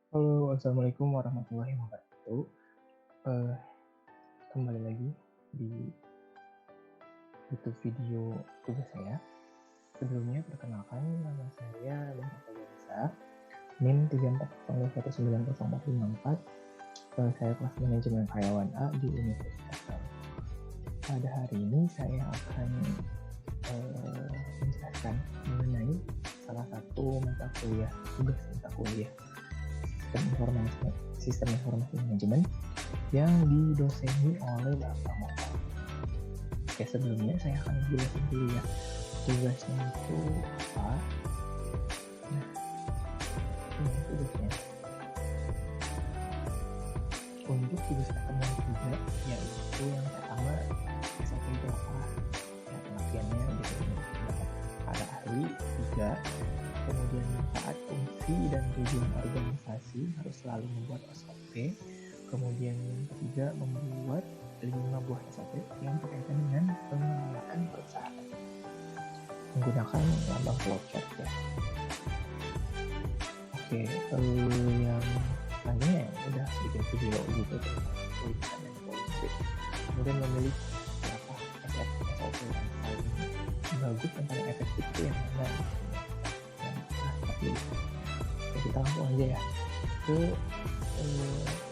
Halo, assalamualaikum warahmatullahi wabarakatuh. Eh, Kembali lagi di YouTube video tugas saya. Sebelumnya perkenalkan, nama saya Muhammad Faza, NIM 3401904. Saya kelas manajemen karyawan A di Universitas Sains. Pada hari ini saya akan menjelaskan mengenai salah satu mata kuliah tugas mata kuliah sistem informasi manajemen yang didoseni oleh Bapak Mokhtar. Oke, sebelumnya saya akan jelasin dulu ya tugasnya itu apa. Nah, ini tugasnya. Untuk tugas pertemuan ketiga, yaitu yang pertama SOP itu apa? Ya, pengertiannya gitu. Para ahli 3, kemudian manfaat, fungsi, dan tujuan organisasi harus selalu membuat SOP. Kemudian yang ketiga, membuat 5 buah SOP yang berkaitan dengan pengelolaan perusahaan menggunakan lambang flowchart ya. Oke, yang selanjutnya udah bikin video gitu tulisan dan politik. Kemudian memilih berapa SOP yang paling bagus dan paling efektif itu yang mana. Tapi ya kita langsung aja ya ke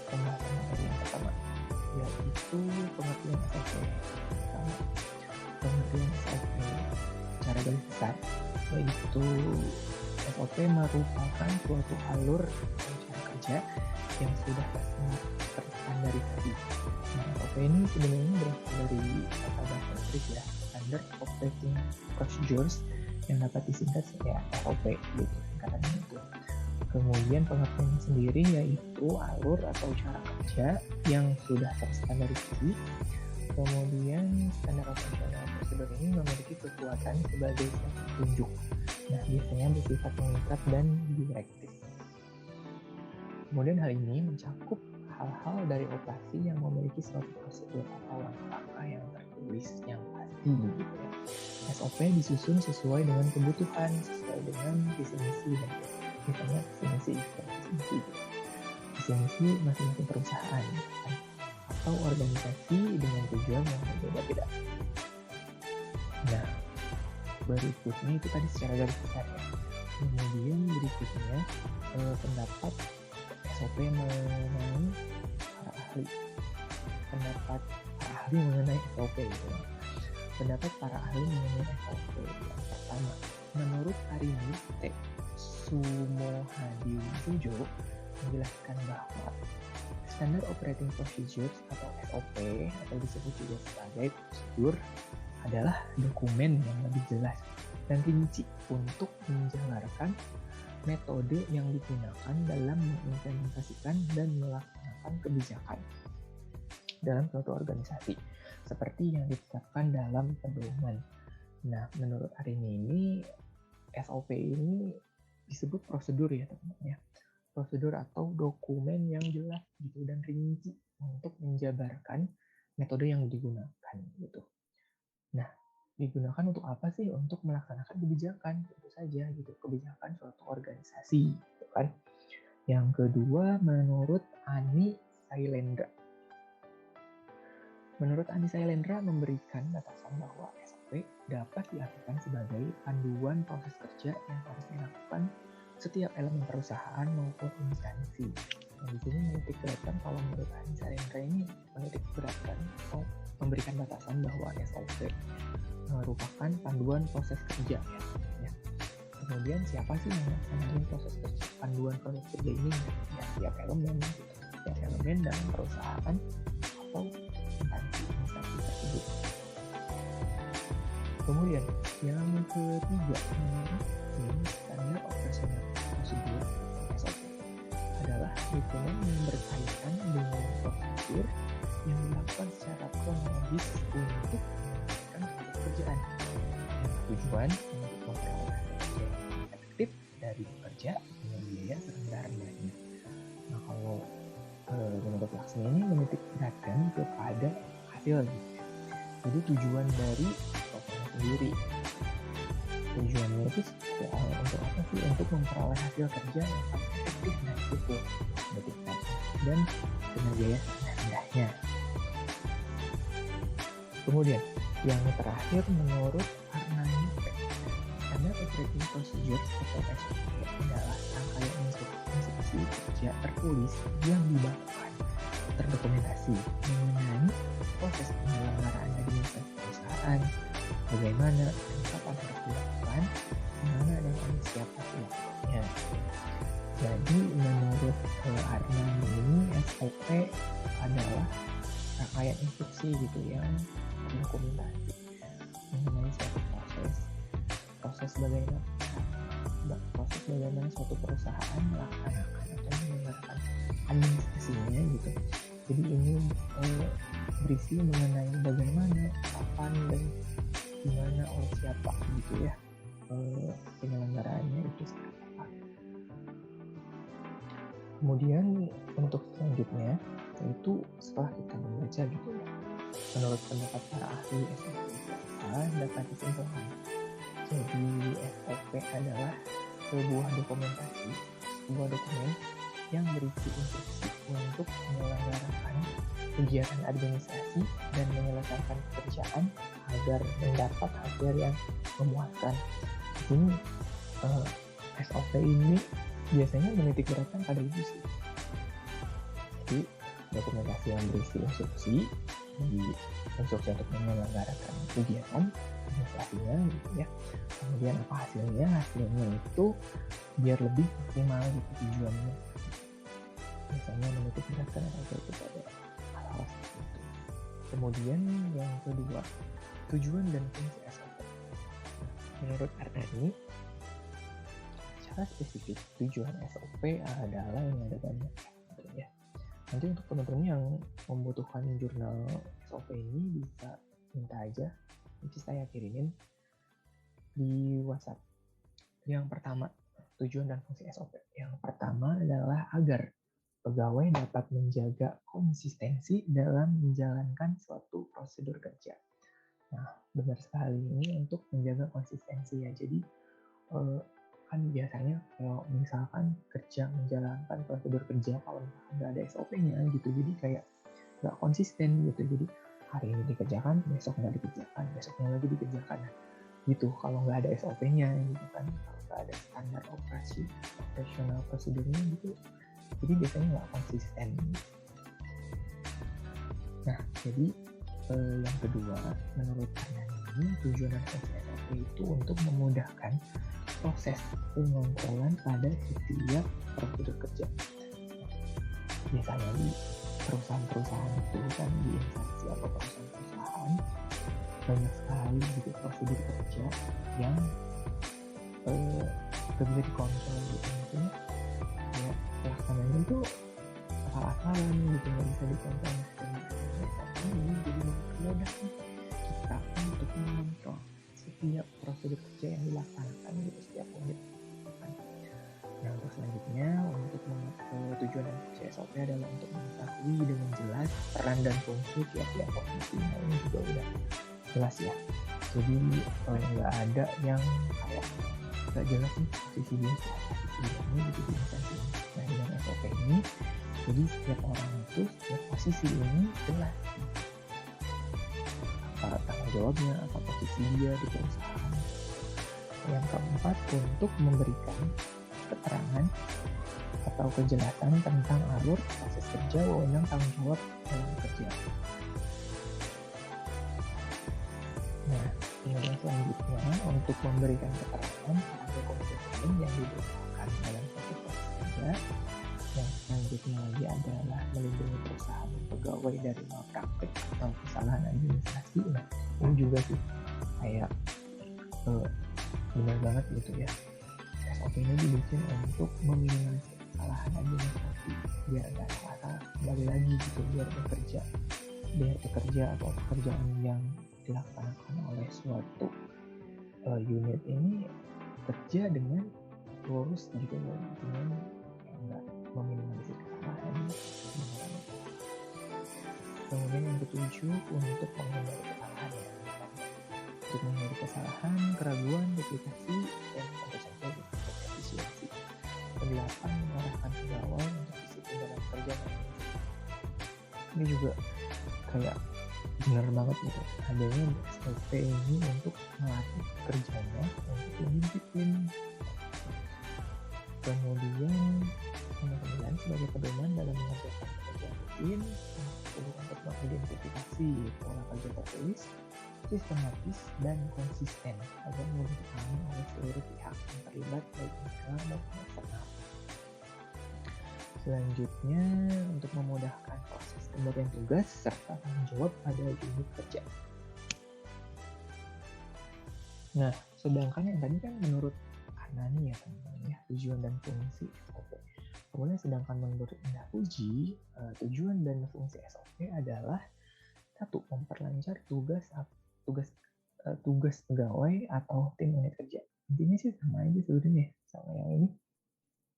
pembahasan materi yang pertama, yaitu pengertian SOP. Pengertian SOP secara garis besar, yaitu SOP merupakan suatu alur cara kerja yang sudah terstandarisasi. Nah, SOP ini sebenarnya berasal dari kata bahasa Inggris ya, Standard Operating Procedures, yang dapat disingkat ya SOP gitu singkatannya itu. Kemudian pengertiannya sendiri yaitu alur atau cara kerja yang sudah terstandarisasi. Kemudian standar operasional prosedur ini memiliki kekuatan sebagai suatu petunjuk. Nah, biasanya bersifat mengikat dan direktif. Kemudian hal ini mencakup hal-hal dari operasi yang memiliki suatu prosedur atau langkah-langkah yang tertulis yang pasti gitu ya. SOP disusun sesuai dengan kebutuhan, sesuai dengan visi misi dan misalnya visi misi masing-masing perusahaan atau organisasi dengan tujuan yang berbeda-beda. Nah, berikutnya itu tadi secara garis besar ya. Kemudian berikutnya pendapat SOP mengenai para ahli. Pendapat para ahli mengenai SOP gitu. Pendapat para ahli mengenai SOP yang pertama, menurut Arini T. Sumohadiwijojo menjelaskan bahwa Standard Operating Procedures atau SOP atau disebut juga sebagai prosedur adalah dokumen yang lebih jelas dan rinci untuk menjalankan metode yang digunakan dalam mengimplementasikan dan melaksanakan kebijakan dalam suatu organisasi seperti yang ditetapkan dalam pedoman. Nah, menurut Arini ini SOP ini disebut prosedur ya teman-teman ya. Prosedur atau dokumen yang jelas gitu dan rinci untuk menjabarkan metode yang digunakan gitu. Nah, digunakan untuk apa sih? Untuk melaksanakan kebijakan, tentu saja gitu, kebijakan suatu organisasi gitu kan. Yang kedua, menurut Ani Sailendra. Menurut Ani Sailendra memberikan batasan bahwa SOP dapat diartikan sebagai panduan proses kerja yang harus dilakukan setiap elemen perusahaan maupun instansi. Nah, di sini menitik beratkan kalau menurut Ani Sailendra ini menitik beratkan atau memberikan batasan bahwa SOP merupakan panduan proses kerja ya. Kemudian siapa sih yang melaksanakan proses kerja, panduan proses kerja ini? Ya, setiap elemen dalam perusahaan atau instansi tersebut. Kemudian yang ketiga, standar operasional prosedur SOP adalah dokumen yang berkaitan dengan prosedur yang dilakukan secara kronologis untuk melakukan pekerjaan dan tujuan untuk memperoleh kerja yang efektif dari pekerja dengan biaya serendah-rendahnya. Nah, kalau menurut Laksmi ini menitik beratkan kepada hasil gitu. Jadi tujuan dari SOP sendiri. Tujuannya itu untuk apa sih? Untuk memperoleh hasil kerja yang paling efektif dan cukup, dan dengan biaya rendahnya. Kemudian yang terakhir menurut Arnani, Standard Operating Procedures atau SOP adalah rangkaian instruksi kerja tertulis yang dibawakan terdokumentasi mengenai proses penyelenggaraan administrasi perusahaan, bagaimana dan kapan harus dilakukan, mana dan oleh siapa dilakukannya. Jadi menurut Arnani ini SOP adalah rangkaian instruksi gitu yang terdokumentasi mengenai suatu proses bagaimana suatu perusahaan melaksanakan atau menyelenggarakan administrasinya gitu. Jadi ini berisi mengenai bagaimana, kapan, dan gimana, oleh siapa gitu ya, penyelenggaraannya itu seperti apa. Kemudian untuk selanjutnya yaitu setelah kita membaca gitu ya, menurut pendapat para ahli SOP dapat disimpulkan. Jadi SOP adalah sebuah dokumen yang berisi instruksi untuk menyelenggarakan kegiatan administrasi dan menyelesaikan pekerjaan agar mendapat hasil yang memuaskan. Ini SOP ini biasanya menitik beratkan pada itu sih. Jadi dokumentasi yang berisi instruksi untuk menyelenggarakan kegiatan administrasinya gitu ya. Kemudian apa hasilnya itu biar lebih maksimal gitu tujuannya. Biasanya menitik beratkan kepada hal-hal seperti itu. Kemudian yang kedua, tujuan dan fungsi SOP. Menurut Arnani, secara spesifik tujuan SOP adalah yang ada banyak ya. Nanti untuk teman-teman yang membutuhkan jurnal SOP ini bisa minta aja, nanti saya kirimin di WhatsApp. Yang pertama, tujuan dan fungsi SOP. Yang pertama adalah agar pegawai dapat menjaga konsistensi dalam menjalankan suatu prosedur kerja. Nah, benar sekali, ini untuk menjaga konsistensi ya. Jadi kan biasanya kalau misalkan kerja menjalankan prosedur kerja, kalau nggak ada SOP-nya gitu, jadi kayak nggak konsisten gitu. Jadi hari ini dikerjakan, besok nggak dikerjakan, besoknya lagi dikerjakan gitu. Kalau nggak ada SOP-nya gitu kan, kalau nggak ada standar operasional prosedurnya gitu, jadi biasanya nggak konsisten. Nah, jadi yang kedua, menurut Arnani, tujuan dan fungsi SOP itu untuk memudahkan proses pengontrolan pada setiap prosedur kerja. Biasanya di perusahaan-perusahaan itu kan, di instansi atau perusahaan-perusahaan banyak sekali gitu prosedur kerja yang gak bisa dikontrol gitu. Maksudnya ya pelaksananya itu asal-asalan gitu, nggak bisa dikontrol. Ini jadi memudahkan kita untuk mengontrol setiap prosedur kerja yang dilaksanakan gitu, setiap unit. Nah, untuk selanjutnya, untuk tujuan dan fungsi SOP adalah untuk mengetahui dengan jelas peran dan fungsi tiap-tiap posisi. Nah, ini juga udah jelas ya. Jadi nggak ada yang kayak nggak jelas nih posisi dia ini gitu di instansi. Nah, dengan SOP ini, jadi setiap orang itu, setiap posisi ini jelas apa tanggung jawabnya, apa posisi dia di perusahaan. Yang keempat, untuk memberikan keterangan atau kejelasan tentang alur proses kerja, wewenang, tanggung jawab dalam kerja. Nah, kemudian selanjutnya untuk memberikan keterangan pada dokumen yang dibutuhkan dalam proses kerja. Yang selanjutnya lagi adalah melindungi perusahaan dan pegawai dari malpraktik atau kesalahan administrasi. Nah, ini juga sih kayak benar banget gitu ya. SOP ini dibikin untuk meminimalisir kesalahan administrasi biar nggak salah kembali lagi gitu, biar pekerja atau pekerjaan yang dilaksanakan oleh suatu unit ini kerja dengan lurus gitu, dengan nggak meminimalisir kesalahan. Kemudian yang ketujuh, untuk menghindari kesalahan. Itu untuk menghindari kesalahan, keraguan, duplikasi, dan tentu saja untuk efisiensi. Kedelapan, mengarahkan pegawai untuk disiplin dalam kerja. Ini juga kayak benar banget gitu, adanya SOP ini untuk melatih kerjanya untuk lebih disiplin. Kemudian nomor 9, sebagai pedoman dalam mengerjakan pekerjaan rutin untuk mengidentifikasi pola kerja tertulis, sistematis, dan konsisten agar mudah dipahami oleh seluruh pihak yang terlibat baik internal maupun eksternal. Selanjutnya, untuk memudahkan proses pembagian tugas serta tanggung jawab pada unit kerja. Nah, sedangkan yang tadi kan menurut Karnani ya teman-teman ya, tujuan dan fungsi SOP. Kemudian sedangkan menurut Indah Puji, tujuan dan fungsi SOP adalah satu, memperlancar tugas pegawai atau tim unit kerja. Intinya sih sama aja sebenarnya sama yang ini.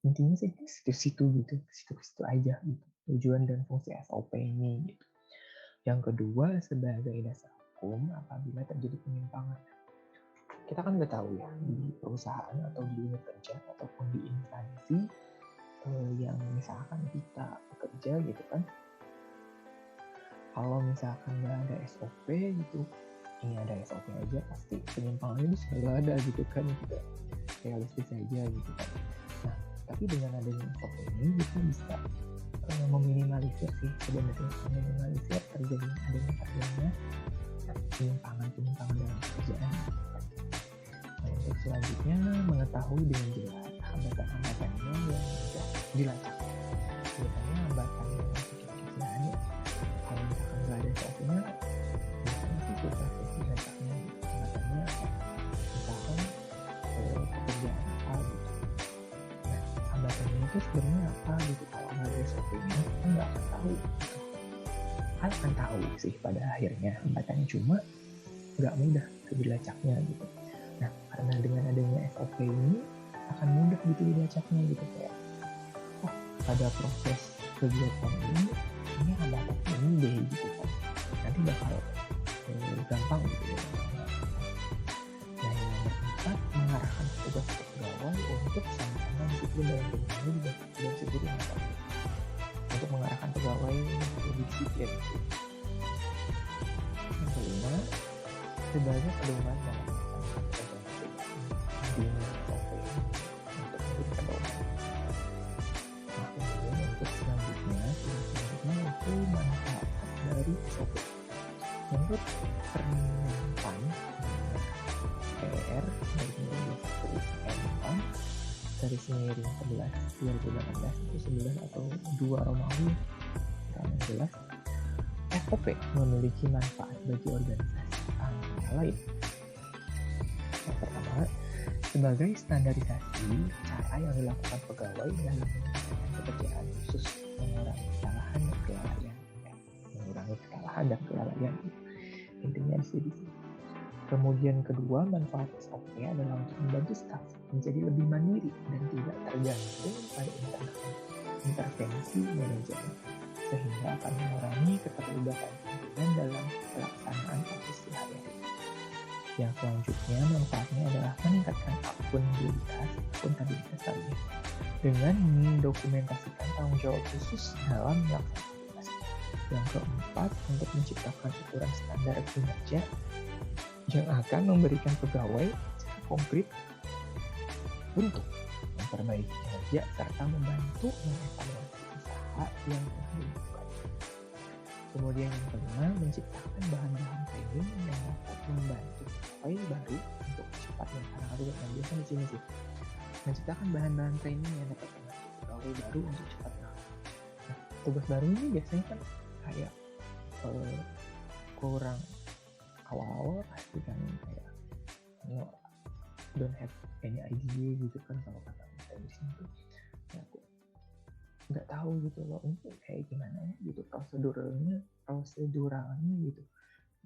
Intinya sih ke situ aja gitu. Tujuan dan fungsi SOP ini gitu. Yang kedua, sebagai dasar hukum apabila terjadi penyimpangan. Kita kan udah tahu ya, di perusahaan atau di unit kerja ataupun di instansi yang misalkan kita bekerja gitu kan, kalau misalkan nggak ada SOP gitu, ini ada SOP aja pasti penyimpangannya itu selalu ada gitu kan, kita realistis aja gitu kan. Nah, tapi dengan adanya SOP ini kita bisa meminimalisir sih sebenarnya, meminimalisir terjadinya penyimpangan dalam pekerjaan. Nah, untuk selanjutnya, mengetahui dengan jelas hambatan-hambatannya yang sudah dilacak. Biasanya hambatan yang kecil-kecilan ya, kalau misalkan nggak ada SOP-nya, biasanya sih susah sih dilacaknya. Hambatannya misalkan pekerjaan apa gitu. Nah, hambatannya itu sebenarnya apa gitu, kalau nggak ada SOP-nya kita nggak akan tahu gitu. Akan tahu sih pada akhirnya hambatannya, cuma nggak mudah dilacaknya gitu. Nah, karena dengan adanya SOP ini akan mudah gitu dilacaknya gitu, kayak oh pada proses kegiatan ini hambatan ini deh gitu kan, nanti bakal gampang gitu ya. Nah, yang nomor 4, mengarahkan tugas pegawai untuk sama-sama disiplin dalam bermain dan sebagainya, untuk mengarahkan pegawai untuk lebih disiplin. Yang kelima, sebagai pedoman dalam di SOP untuk menjadi pedoman. Nah, kemudian untuk selanjutnya itu manfaat dari SOP. Menurut Permenpan PR 2021 garis miring 11 2018 itu 11 atau 2 Romawi yang jelas, SOP memiliki manfaat bagi organisasi antara lain. Yang pertama, sebagai standarisasi cara yang dilakukan pegawai dalam mengerjakan pekerjaan khusus, mengurangi kesalahan dan kelalaian. Intinya di sini. Kemudian kedua, manfaat SOP adalah untuk membantu staf menjadi lebih mandiri dan tidak tergantung pada intervensi manajemen, sehingga akan mengurangi keterlibatan pimpinan dalam pelaksanaan proses sehari-hari. Yang selanjutnya, manfaatnya adalah meningkatkan akuntabilitas dengan mendokumentasikan tanggung jawab khusus dalam melaksanakan tugas. Yang keempat, untuk menciptakan ukuran standar kinerja yang akan memberikan pegawai secara konkret untuk memperbaiki kinerja serta membantu mengevaluasi usaha yang telah dilakukan. Kemudian yang kelima, menciptakan bahan-bahan training yang dapat membantu pegawai baru untuk cepat biasanya di sini sih. Menciptakan bahan-bahan training yang dapat membantu pegawai baru untuk cepat Nah, tugas baru ini biasanya kan kayak kurang awal-awal pasti kan kayak don't have any idea gitu kan, kalau kata saya di sini tuh ya aku nggak tahu gitu loh ini kayak gimana ya gitu proseduralnya gitu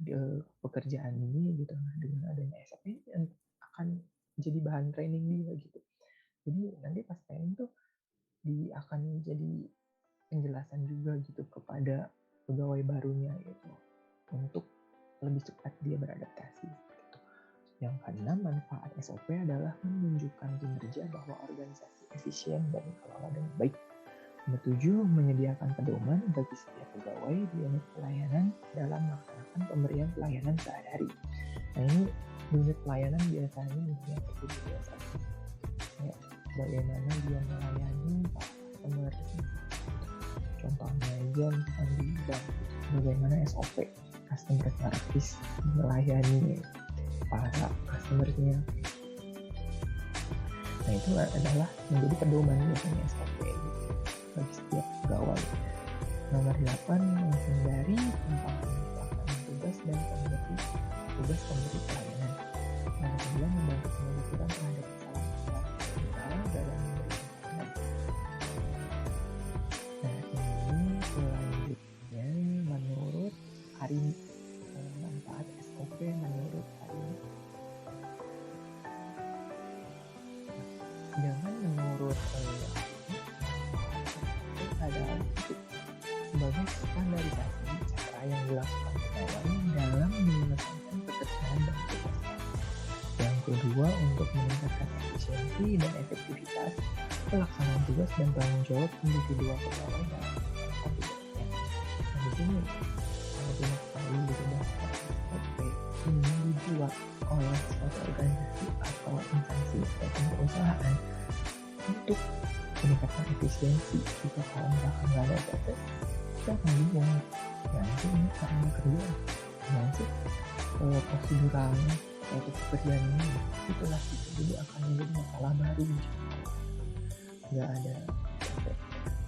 di pekerjaan ini gitu. Nah, dengan adanya SOP ini akan jadi bahan training dia gitu, jadi nanti pas training tuh akan jadi penjelasan juga gitu kepada pegawai barunya gitu untuk lebih cepat dia beradaptasi gitu. Yang keenam, manfaat SOP adalah menunjukkan kinerja bahwa organisasi efisien dan dikelola dengan baik. Nomor 7, menyediakan pedoman bagi setiap pegawai di unit pelayanan dalam melaksanakan pemberian pelayanan sehari-hari. Nah, ini unit pelayanan biasanya yang seperti biasa. Kayak bagaimana dia melayani para customer. Contohnya aja misalkan di bank, bagaimana SOP customer service melayani para customer-nya. Nah, itu adalah menjadi pedoman biasanya SOP bagi setiap pegawai. Nomor 8, menghindari penyimpangan pelaksanaan tugas dan tugas pemberi pelayanan. Nomor 9, membantu penelusuran terhadap kesalahan dalam memberi pelayanan. Nah, ini selanjutnya menurut hari manfaat SOP menurut hari. Sedangkan menurut adalah sebagai standarisasi cara yang dilakukan pegawai dalam menyelesaikan pekerjaan dan tugasnya. Yang kedua, untuk meningkatkan efisiensi dan efektivitas pelaksanaan tugas dan tanggung jawab individual pegawai dalam melakukan tugasnya. Nah, di sini kalau kita tahu gitu bahwa SOP ini dibuat oleh suatu organisasi atau instansi ataupun perusahaan untuk meningkatkan efisiensi. Jika kalau misalkan nggak ada SOP, kita akan bingung nanti ini caranya kerja gimana sih proseduralnya suatu pekerjaan ini, itulah gitu. Jadi akan menjadi masalah baru nggak ada SOP.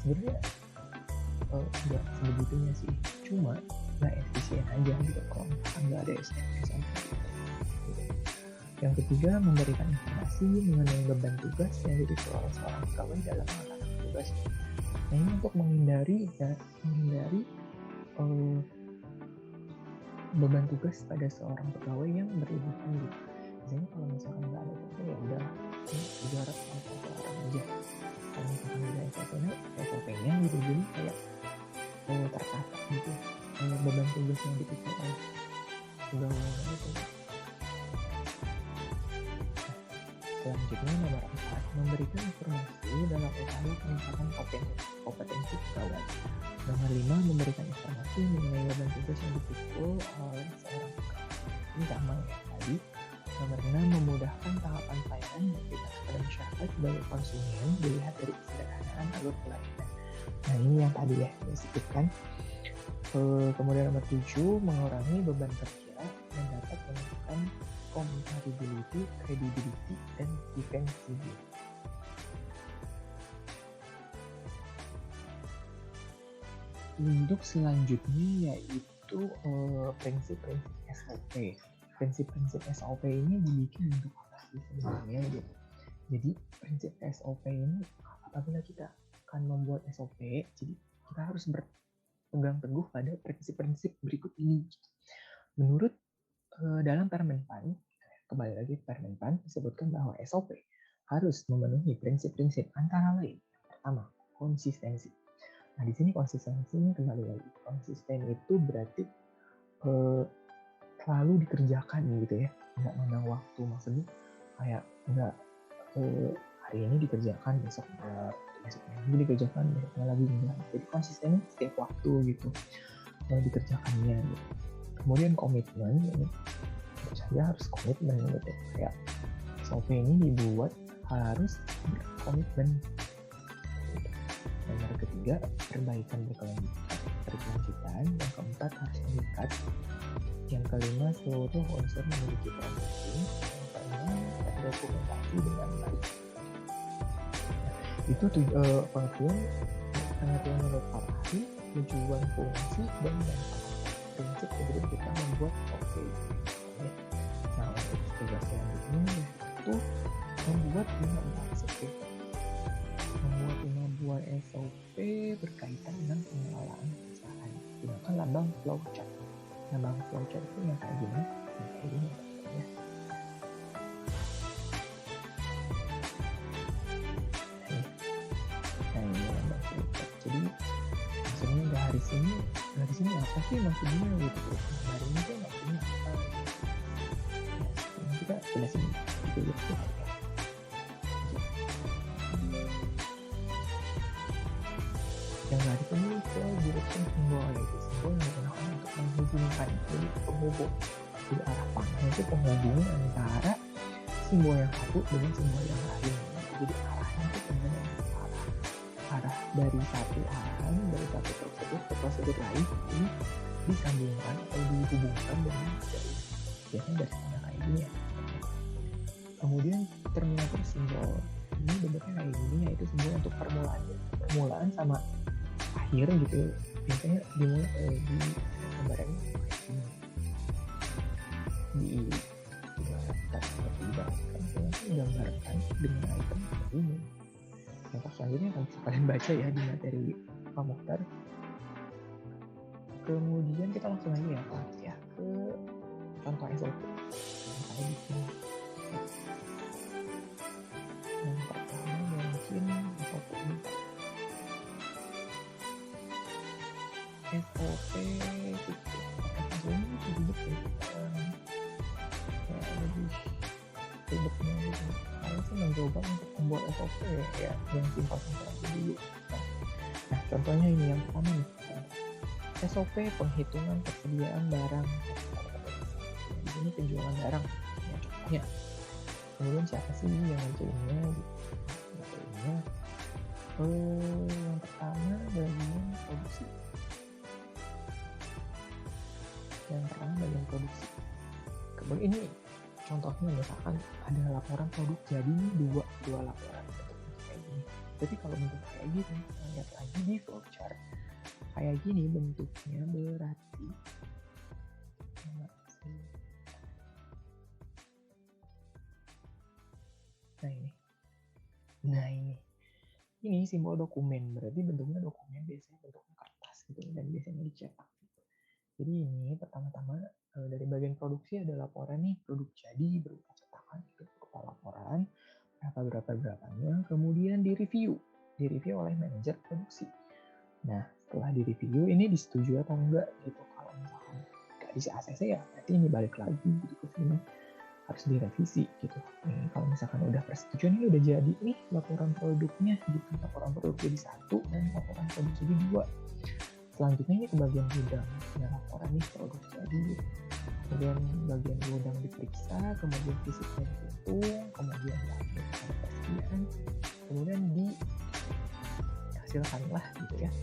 Sebenarnya nggak sebegitunya sih, cuma nggak efisien aja gitu kalau misalkan nggak ada SOP. Yang ketiga, memberikan informasi mengenai beban tugas yang dimiliki oleh seorang pegawai dalam melaksanakan tugas. Nah, ini untuk menghindari beban tugas pada seorang pegawai yang berlebihan gitu. Misalnya kalau misalkan nggak ada SOP, ya udah ibarat satu orang aja. Kalau misalkan ada SOP-nya gitu, jadi kayak tertata gitu beban tugas yang dimiliki oleh pegawai itu. Selanjutnya nomor 4, memberikan informasi dalam upaya peningkatan kompetensi pegawai. Nomor 5, memberikan informasi mengenai beban tugas yang dipikul oleh seorang pegawai. Ini sama ya tadi. Nomor 6, memudahkan tahapan pelayanan diberikan kepada masyarakat sebagai konsumen dilihat dari kesederhanaan alur pelayanan. Nah, ini yang tadi ya disebutkan. Kemudian nomor 7, mengurangi beban kerja dan dapat menentukan comparability, credibility, dan defensibility. Untuk selanjutnya yaitu prinsip-prinsip SOP. Prinsip-prinsip SOP ini dibikin untuk apa sih sebenarnya gitu. Jadi prinsip SOP ini apabila kita akan membuat SOP, jadi kita harus berpegang teguh pada prinsip-prinsip berikut ini. Menurut dalam Permenpan, kembali lagi Permenpan disebutkan bahwa SOP harus memenuhi prinsip-prinsip antara lain. Pertama, konsistensi. Nah, di sini konsistensinya kembali lagi. Konsisten itu berarti selalu dikerjakan gitu ya. Nggak menang waktu, maksudnya kayak nggak hari ini dikerjakan, besok minggu dikerjakan, besoknya lagi enggak. Jadi konsistennya setiap waktu gitu dikerjakannya gitu. Kemudian komitmen, ini saya harus komitmen gitu. Kayak SOP ini dibuat harus berkomitmen. Nomor ketiga, perbaikan berkelanjutan. Yang keempat, harus mengikat. Yang kelima, seluruh unsur memiliki peran penting. Yang keenam, terdokumentasi dengan baik. Itu pengertian menurut Farhadi, tujuan, fungsi, dan prinsip sebelum kita membuat SOP. Nah, untuk tugas selanjutnya yaitu membuat 5 SOP. Membuat 5 buah SOP berkaitan dengan pengelolaan perusahaan. Gunakan lambang flowchart. Lambang flowchart itu yang kayak gini, ya. Nah, ini lambang flowchart. Jadi maksudnya garis ini apa sih maksudnya gitu. Hari ini tuh maksudnya apa? Ya, seperti kita jelasin dulu ya. Yang nggak dipenuhi ke direction simbol, yaitu simbol yang digunakan untuk menghubungkan, jadi penghubung. Jadi arah panah itu penghubung antara simbol yang satu dengan simbol yang lain. Jadi arahnya itu benar arah dari satu arahan, dari satu prosedur ke prosedur lain, ini disambungkan atau dihubungkan dengan garis, biasanya garis panah kayak gini ya. Kemudian terminator simbol ini bentuknya kayak gini, yaitu simbol untuk permulaan sama akhir gitu. Biasanya dimulai di gambarannya kayak gini, digambarkan dengan item seperti ini. Contoh selanjutnya akan bisa kalian baca ya di materi Pak Mukhtar. Kemudian kita langsung aja ya ke contoh SOP yang saya bikin. Yang pertama mungkin SOP ini. SOP itu ribet ya, lebih ribetnya gitu. Saya sih mencoba untuk membuat SOP ya yang simpel-simpel aja dulu. Nah contohnya ini yang pertama nih, SOP penghitungan persediaan barang. Di sini penjualan barang ya contohnya. Kemudian siapa sih yang ngerjainnya gitu. Yang pertama bagian produksi. Ini contohnya misalkan ada laporan produk jadi nih dua laporan bentuknya kayak gini. Jadi kalau bentuk kayak gini, lihat lagi di flowchart kayak gini bentuknya berarti ini simbol dokumen, berarti bentuknya dokumen, biasanya bentuknya kertas gitu dan biasanya dicetak. Jadi ini pertama-tama dari bagian produksi ada laporan nih, produk jadi berupa cetakan gitu, berupa laporan berapanya, kemudian direview oleh manajer produksi. Nah setelah direview ini disetujui atau enggak gitu. Kalau misalkan nggak di ACC ya berarti ini balik lagi gitu ke sini, harus direvisi gitu. Kalau misalkan udah persetujuan ini udah jadi nih laporan produknya gitu, laporan produk jadi 1 dan laporan produk jadi 2. Selanjutnya ini ke bagian gudang, ya laporan nih produk jadi, kemudian bagian gudang diperiksa, kemudian fisiknya dihitung, kemudian persediaan, kemudian dihasilkanlah gitu ya,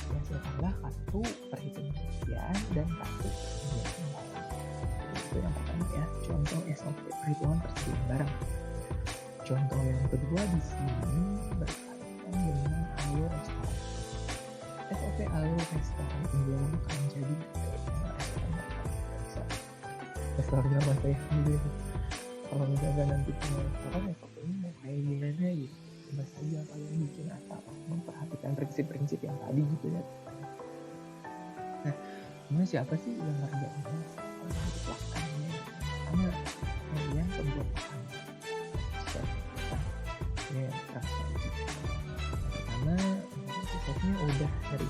dihasilkanlah kartu perhitungan persediaan dan kartu persediaan barang. Itu yang pertama ya, contoh SOP perhitungan persediaan barang. Contoh yang kedua di sini berkaitan dengan alur restoran. SOP alur restoran penjualan makanan jadi restoran apa saya sendiri. Kalau misalkan nanti punya restoran SOP ini mau kayak gimana gitu, coba saja kalian bikin asal memperhatikan prinsip-prinsip yang tadi gitu ya. Nah, kemudian siapa sih yang ngerjainnya? Pelaksanaannya karena kalian pembuat makanan ya pertama prosesnya udah dari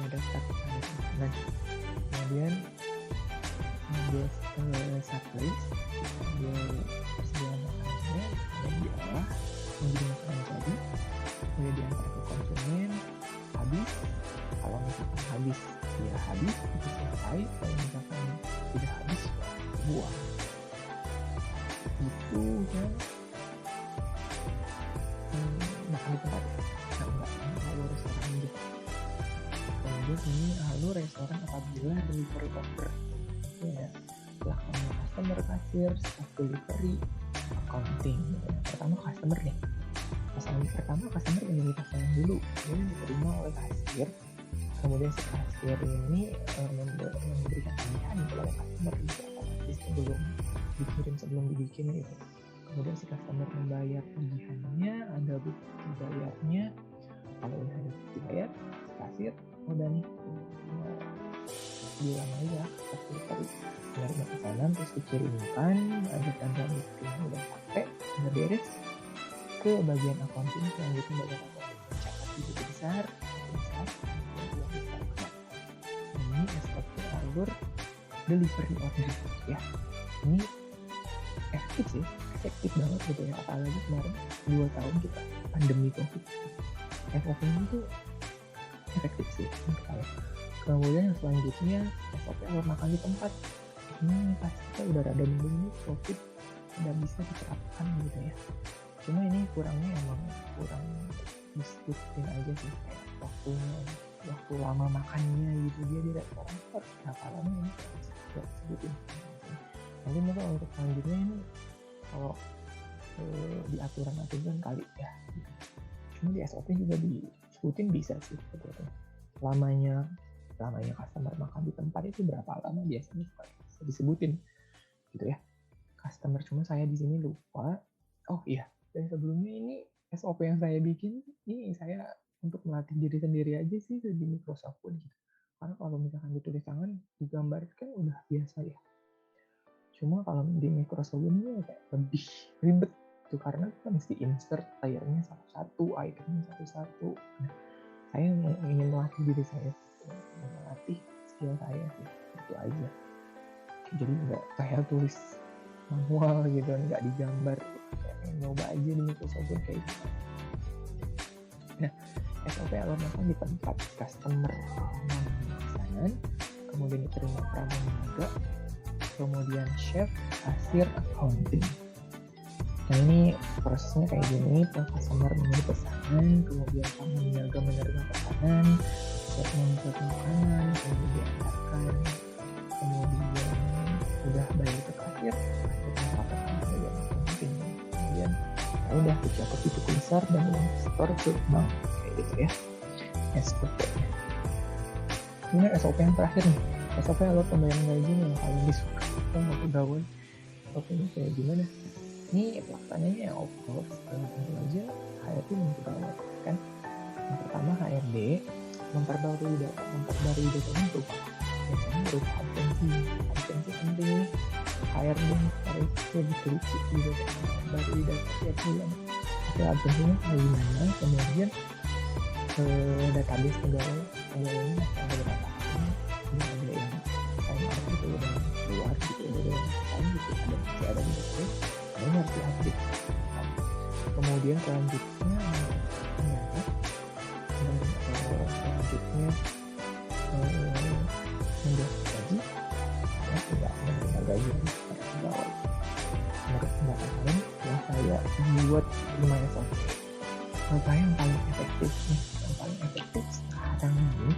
daftar makanan, kemudian ambil checklist, ambil persediaan makanannya, kemudian diolah menjadi makanan jadi, kemudian diantar ke konsumen, habis. Kalau misalkan habis ya habis, itu selesai. Kalau misalkan tidak habis buang itu ya. Makan di tempat enggak alur restoran aja. Kemudian ini alur restoran apabila delivery order ya, belakangnya customer, kasir, staff delivery, accounting gitu. Pertama customer nih, pertama customer menjadi pasangan dulu, kemudian diterima oleh kasir. Kemudian si kasir ini memberikan tagihan kepada customer itu otomatis sebelum dibikin gitu. Kemudian si customer membayar tagihannya, ada bukti bayarnya. Kalau udah ada bukti bayar, si kasir udah nih bilang aja ke delivery menerima pesanan, terus dikirimkan, ada tanda bukti yang udah sampai, udah beres, ke bagian accounting. Selanjutnya bagian accounting mencatat di buku besar. Ini SOP alur delivery order ya. Ini efektif banget gitu ya, apalagi kemarin 2 tahun kita pandemi COVID. SOP itu efektif sih menurut saya. Kemudian yang selanjutnya SOP alur makan di tempat. Ini pasti kita udah rada nunggu ini COVID udah bisa diterapkan gitu ya. Cuma ini kurangnya emang kurang diskusin aja sih, kayak waktu lama makannya gitu, dia di restoran harus berapa lama ini bisa sebutin. Nanti mungkin untuk selanjutnya ini kalau di aturan kali ya gitu. Cuma di SOP juga disebutin bisa sih sebetulnya. Lamanya customer makan di tempat itu berapa lama biasanya bisa disebutin gitu ya customer. Cuma saya di sini lupa. Oh iya, dan sebelumnya ini SOP yang saya bikin ini saya untuk melatih diri sendiri aja sih di Microsoft Word gitu. Karena kalau misalkan ditulis tangan digambarkan udah biasa ya. Cuma kalau di Microsoft Word ini kayak lebih ribet tuh, karena kita mesti insert layernya satu-satu, itemnya satu-satu. Nah, saya ingin melatih diri saya, melatih skill saya sih, itu aja. Jadi nggak saya tulis manual gitu, nggak digambar. Saya nyoba aja di Microsoft Word kayak gitu. Nah, SOP alur makan di tempat customer pesanan, kemudian diterima pramugara, kemudian chef, kasir, accounting. Nah ini prosesnya kayak gini, customer mengirim pesanan, kemudian tamu niaga menerima pesanan, chef membuat makanan, kemudian diantarkan, kemudian udah bayar ke kasir, kemudian udah dicatat di buku besar dan uang store ke bank kayak gitu ya. SOP-nya. Ini SOP yang terakhir nih. SOP alur pembayaran gaji yang paling disuka sama pegawai. SOP ini kayak gimana? Ini pelaksananya of course tentu aja HRD memperbaiki kan. Yang pertama HRD memperbarui data itu biasanya berupa absensi penting. HRD harus diteliti gitu, memperbarui data tiap bulan. Hasil absensinya kayak gimana? Kemudian database pegawainya ada berapa orang, ada yang sign up gitu dan keluar gitu, ada yang sign gitu, ada masih ada di database, ini harus diupdate. Kemudian selanjutnya menjadi gaji, karena tidak menerima gaji para pegawai. Menurut pendapat lain yang saya buat 5 SOP. Menurut saya yang paling efektif sekarang ini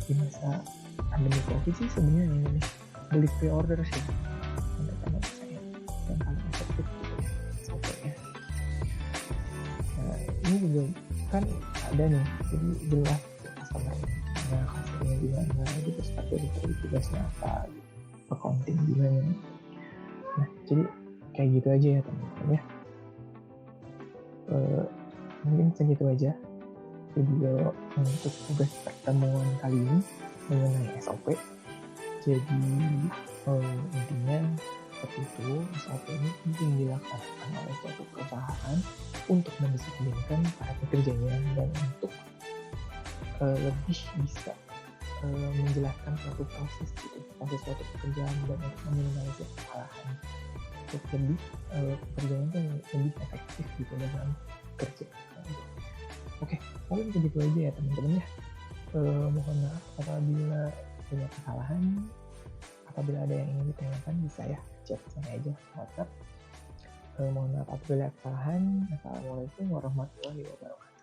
di masa pandemi COVID sih sebenarnya ini beli pre-order sih menurut saya yang paling efektif gitu ya SOP-nya. Nah ini juga kan ada nih, jadi jelas customer-nya, kasirnya gimana gitu, seperti tugasnya apa, accounting gimana. Nah jadi kayak gitu aja ya teman-teman ya. Mungkin segitu aja video untuk tugas pertemuan kali ini mengenai SOP. Jadi intinya seperti itu, SOP ini penting dilaksanakan oleh suatu perusahaan untuk mendisiplinkan para pekerjanya dan untuk lebih bisa menjelaskan suatu proses suatu pekerjaan dan untuk meminimalisir kesalahan, untuk lebih pekerjaan itu lebih efektif gitu dalam kerja. Oke, mungkin begitu aja ya teman-teman ya. Mohon maaf apabila punya kesalahan, apabila ada yang ingin ditanyakan bisa ya chat saya aja WhatsApp. Mohon maaf apabila kesalahan. Assalamualaikum warahmatullahi wabarakatuh.